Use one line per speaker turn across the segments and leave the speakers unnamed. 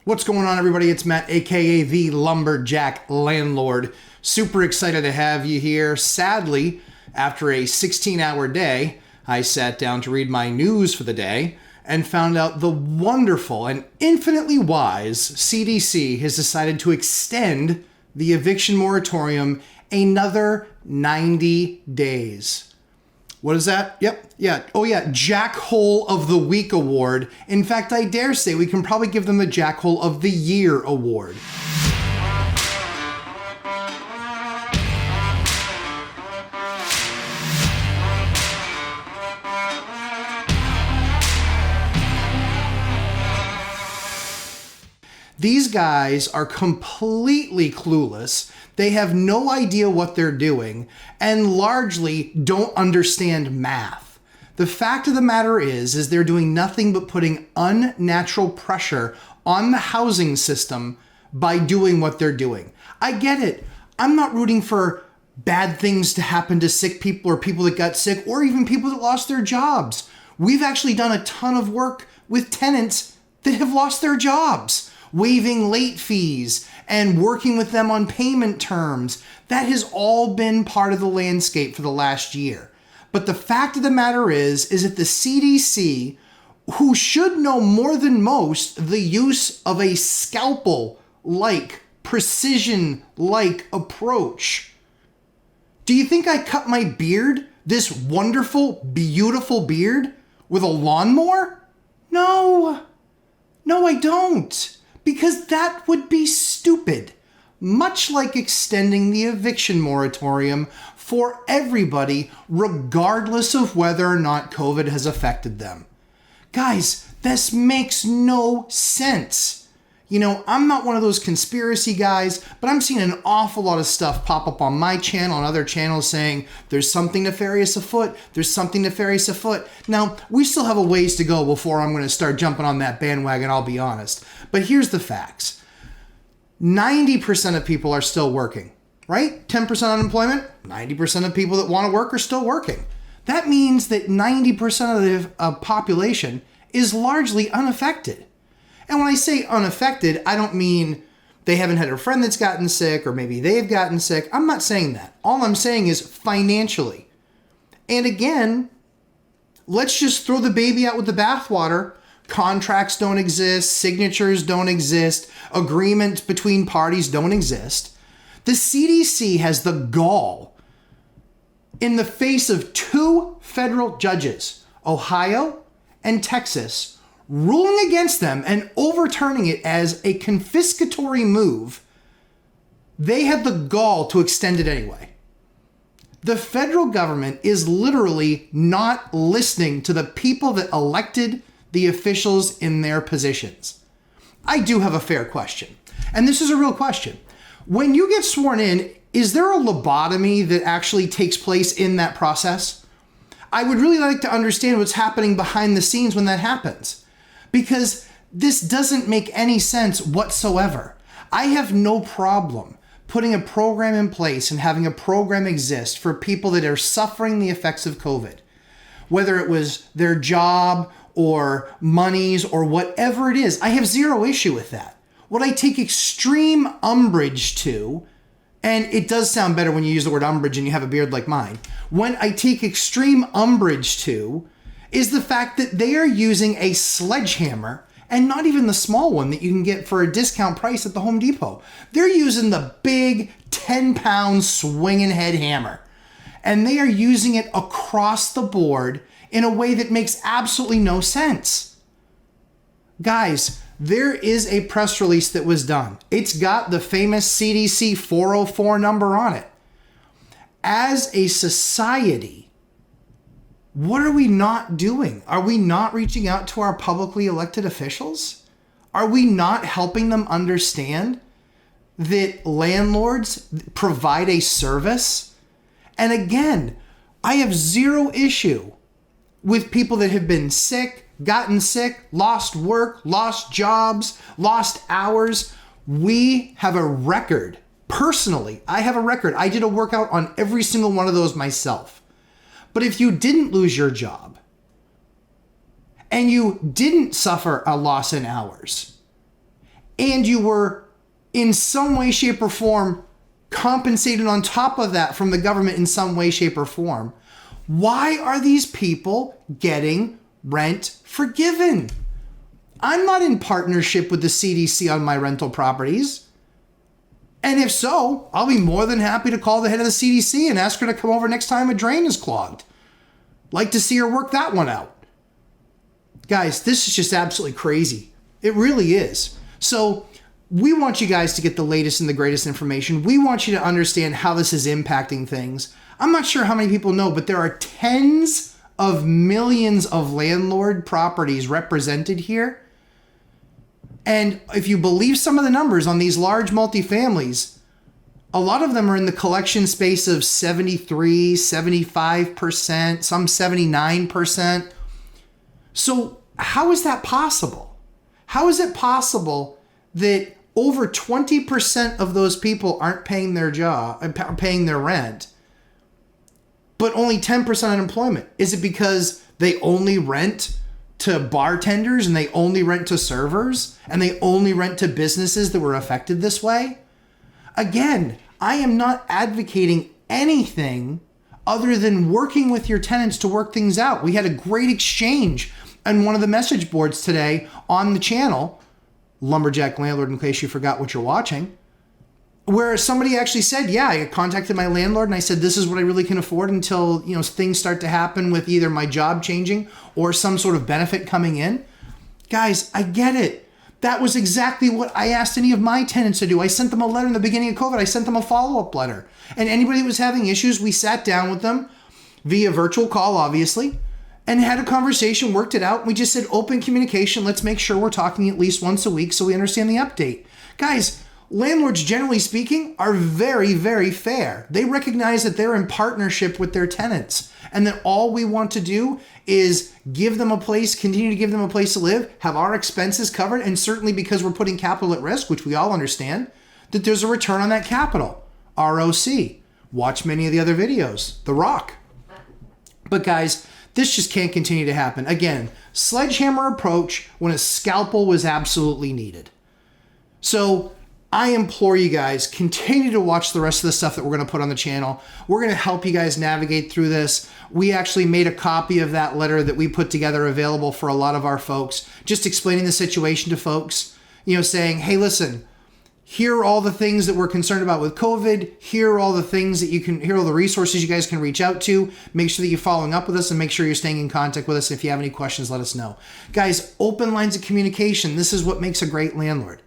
What's going on, everybody? It's Matt, aka the Lumberjack Landlord. Super excited to have you here. Sadly, after a 16-hour day, I sat down to read my news for the day and found out the wonderful and infinitely wise CDC has decided to extend the eviction moratorium another 90 days. What is that? Yep. Yeah. Oh, yeah. Jackhole of the Week Award. In fact, I dare say we can probably give them the Jackhole of the Year Award. These guys are completely clueless. They have no idea what they're doing and largely don't understand math. The fact of the matter is they're doing nothing but putting unnatural pressure on the housing system by doing what they're doing. I get it. I'm not rooting for bad things to happen to sick people or people that got sick or even people that lost their jobs. We've actually done a ton of work with tenants that have lost their jobs. Waiving late fees and working with them on payment terms. That has all been part of the landscape for the last year. But the fact of the matter is that the CDC, who should know more than most the use of a scalpel-like, precision-like approach. Do you think I cut my beard, this wonderful, beautiful beard, with a lawnmower? No, I don't. Because that would be stupid. Much like extending the eviction moratorium for everybody, regardless of whether or not COVID has affected them. Guys, this makes no sense. You know, I'm not one of those conspiracy guys, but I'm seeing an awful lot of stuff pop up on my channel and other channels saying there's something nefarious afoot. There's something nefarious afoot. Now, we still have a ways to go before I'm going to start jumping on that bandwagon, I'll be honest. But here's the facts. 90% of people are still working, right? 10% unemployment, 90% of people that want to work are still working. That means that 90% of the population is largely unaffected. And when I say unaffected, I don't mean they haven't had a friend that's gotten sick or maybe they've gotten sick. I'm not saying that. All I'm saying is financially. And again, let's just throw the baby out with the bathwater. Contracts don't exist. Signatures don't exist. Agreements between parties don't exist. The CDC has the gall in the face of two federal judges, Ohio and Texas, ruling against them and overturning it as a confiscatory move. They had the gall to extend it anyway. The federal government is literally not listening to the people that elected the officials in their positions. I do have a fair question, and this is a real question. When you get sworn in, is there a lobotomy that actually takes place in that process? I would really like to understand what's happening behind the scenes when that happens, because this doesn't make any sense whatsoever. I have no problem putting a program in place and having a program exist for people that are suffering the effects of COVID, whether it was their job or monies or whatever it is. I have zero issue with that. What I take extreme umbrage to, and it does sound better when you use the word umbrage and you have a beard like mine, when I take extreme umbrage to is the fact that they are using a sledgehammer, and not even the small one that you can get for a discount price at the Home Depot. They're using the big 10-pound swinging head hammer, and they are using it across the board in a way that makes absolutely no sense. Guys, there is a press release that was done. It's got the famous CDC 404 number on it. As a society, what are we not doing? Are we not reaching out to our publicly elected officials? Are we not helping them understand that landlords provide a service? And again, I have zero issue with people that have been sick, gotten sick, lost work, lost jobs, lost hours. We have a record. Personally, I have a record. I did a workout on every single one of those myself. But if you didn't lose your job and you didn't suffer a loss in hours and you were in some way, shape, or form compensated on top of that from the government in some way, shape, or form, why are these people getting rent forgiven? I'm not in partnership with the CDC on my rental properties. And if so, I'll be more than happy to call the head of the CDC and ask her to come over next time a drain is clogged. Like to see her work that one out. Guys, this is just absolutely crazy. It really is. So we want you guys to get the latest and the greatest information. We want you to understand how this is impacting things. I'm not sure how many people know, but there are tens of millions of landlord properties represented here. And if you believe some of the numbers on these large multifamilies, a lot of them are in the collection space of 73, 75%, some 79%. So how is that possible? How is it possible that over 20% of those people aren't paying their paying their rent, but only 10% unemployment? Is it because they only rent to bartenders and they only rent to servers and they only rent to businesses that were affected this way? Again, I am not advocating anything other than working with your tenants to work things out. We had a great exchange on one of the message boards today on the channel, Lumberjack Landlord, in case you forgot what you're watching, where somebody actually said, yeah, I contacted my landlord and I said, this is what I really can afford until, things start to happen with either my job changing or some sort of benefit coming in. Guys, I get it. That was exactly what I asked any of my tenants to do. I sent them a letter in the beginning of COVID. I sent them a follow-up letter. And anybody that was having issues, we sat down with them via virtual call, obviously, and had a conversation, worked it out. We just said open communication. Let's make sure we're talking at least once a week so we understand the update. Guys, landlords, generally speaking, are very, very fair. They recognize that they're in partnership with their tenants and that all we want to do is give them a place, continue to give them a place to live, have our expenses covered, and certainly because we're putting capital at risk, which we all understand, that there's a return on that capital. ROC. Watch many of the other videos. The Rock. But guys, this just can't continue to happen. Again, sledgehammer approach when a scalpel was absolutely needed. So I implore you guys, continue to watch the rest of the stuff that we're going to put on the channel. We're going to help you guys navigate through this. We actually made a copy of that letter that we put together available for a lot of our folks, just explaining the situation to folks, saying, hey, listen, here are all the things that we're concerned about with COVID. Here are all the things that here are all the resources you guys can reach out to. Make sure that you're following up with us and make sure you're staying in contact with us. If you have any questions, let us know. Guys, open lines of communication. This is what makes a great landlord.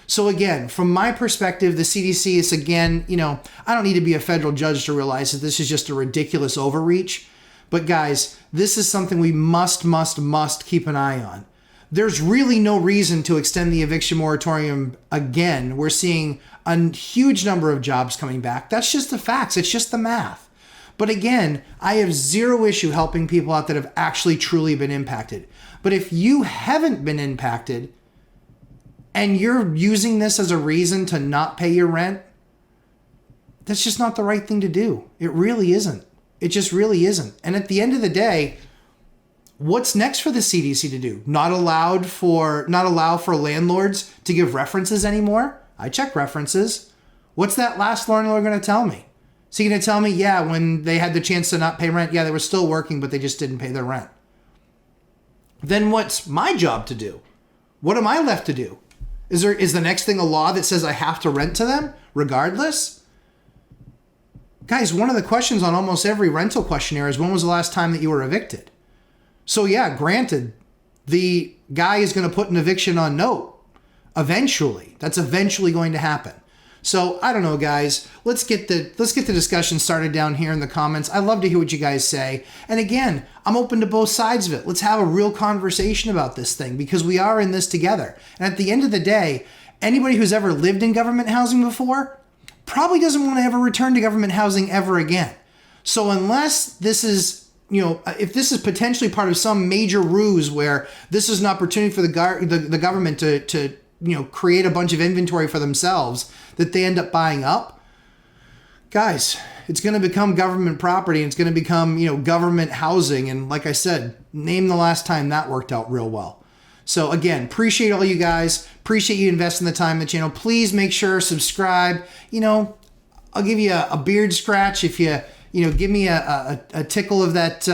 So again, from my perspective, the CDC is again, I don't need to be a federal judge to realize that this is just a ridiculous overreach. But guys, this is something we must keep an eye on. There's really no reason to extend the eviction moratorium again. We're seeing a huge number of jobs coming back. That's just the facts. It's just the math. But again, I have zero issue helping people out that have actually truly been impacted. But if you haven't been impacted and you're using this as a reason to not pay your rent, that's just not the right thing to do. It really isn't. It just really isn't. And at the end of the day, what's next for the CDC to do? Not allow for landlords to give references anymore? I check references. What's that last landlord going to tell me? Is he going to tell me, yeah, when they had the chance to not pay rent, yeah, they were still working, but they just didn't pay their rent? Then what's my job to do? What am I left to do? Is the next thing a law that says I have to rent to them regardless? Guys, one of the questions on almost every rental questionnaire is when was the last time that you were evicted? So yeah, granted, the guy is going to put an eviction on note eventually. That's eventually going to happen. So I don't know, guys. Let's get the discussion started down here in the comments. I love to hear what you guys say. And again, I'm open to both sides of it. Let's have a real conversation about this thing because we are in this together. And at the end of the day, anybody who's ever lived in government housing before probably doesn't want to ever return to government housing ever again. So unless this is, if this is potentially part of some major ruse where this is an opportunity for the government to create a bunch of inventory for themselves that they end up buying up, guys, it's going to become government property and it's going to become, government housing. And like I said, name the last time that worked out real well. So again, appreciate all you guys. Appreciate you investing the time in the channel. Please make sure, subscribe. You know, I'll give you a beard scratch if you give me a tickle of that,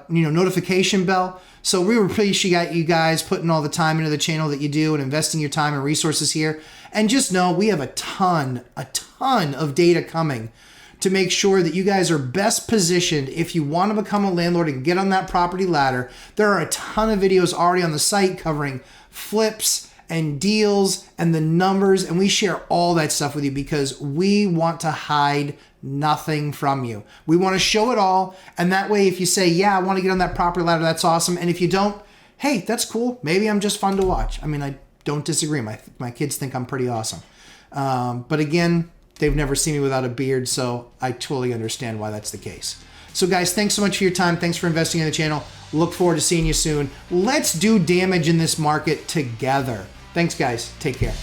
notification bell. So we appreciate you guys putting all the time into the channel that you do and investing your time and resources here. And just know we have a ton of data coming to make sure that you guys are best positioned if you want to become a landlord and get on that property ladder. There are a ton of videos already on the site covering flips and deals and the numbers, and we share all that stuff with you because we want to hide nothing from you. We want to show it all, and that way if you say, yeah, I want to get on that property ladder, that's awesome. And if you don't, hey, that's cool. Maybe I'm just fun to watch. I mean, I don't disagree. My kids think I'm pretty awesome. But again, they've never seen me without a beard, so I totally understand why that's the case. So guys, thanks so much for your time. Thanks for investing in the channel. Look forward to seeing you soon. Let's do damage in this market together. Thanks, guys. Take care.